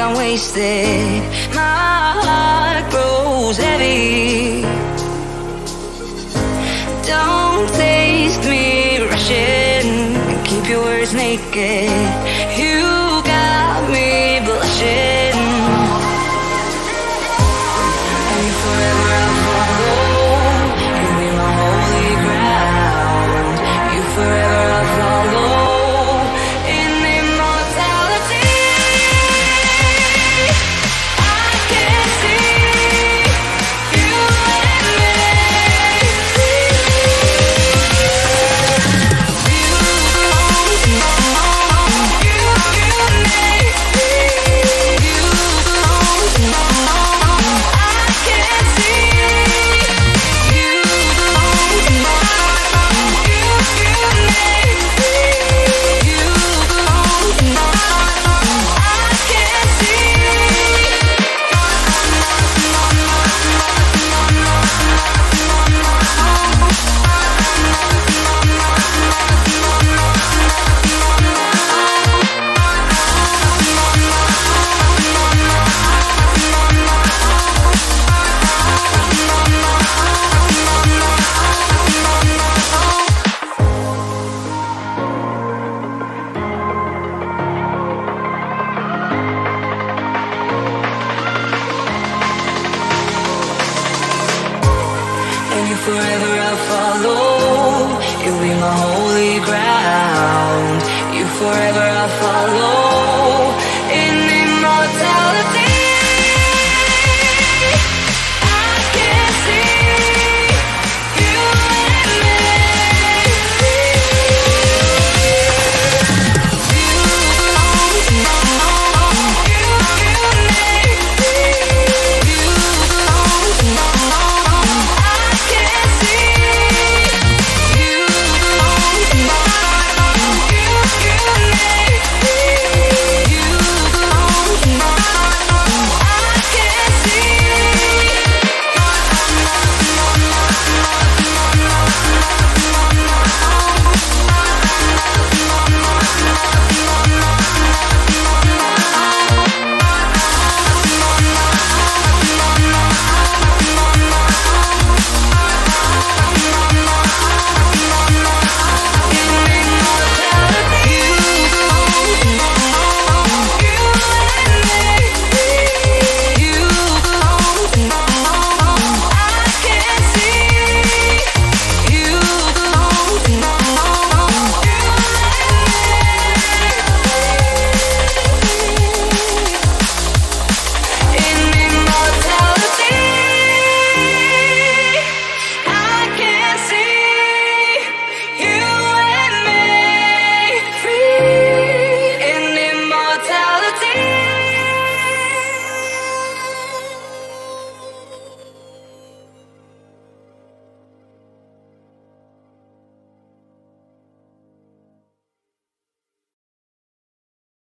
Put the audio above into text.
I'm wasted. My heart grows heavy. Don't taste me rushing, keep your words naked. You got me blushing. And you forever I'll follow. You be my holy ground. You forever I'll follow. In immortality, I can see you and me. Forever I'll follow. You'll be my holy ground. You forever I'll follow.